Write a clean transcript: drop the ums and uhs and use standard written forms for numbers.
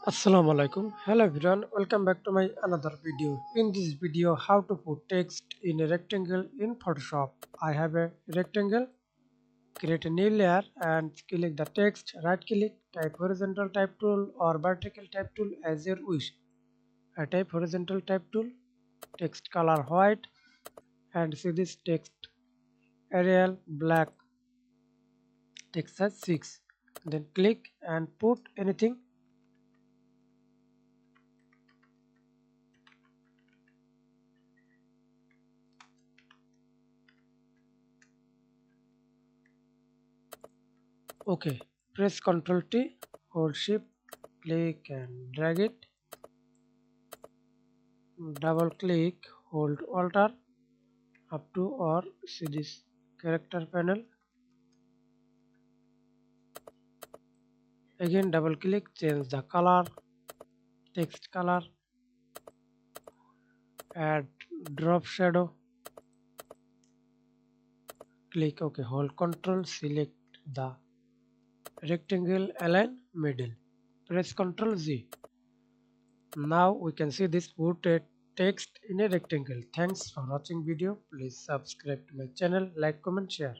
Assalamu alaikum. Hello everyone, welcome back to my another video. In this video, how to put text in a rectangle in Photoshop. I have a rectangle, create a new layer and click the text, right click, type horizontal type tool or vertical type tool as your wish. I type horizontal type tool, text color white and see this text Arial black, text size 6. Then click and put anything. Okay, press Ctrl T, hold Shift, click and drag it. Double click, hold Alt up to or see this character panel. Again double click, change the color, text color, add drop shadow. Click OK, hold Ctrl, select the rectangle, align middle. Press Ctrl Z. Now we can see this put a text in a rectangle. Thanks for watching video. Please subscribe to my channel, like, comment, share.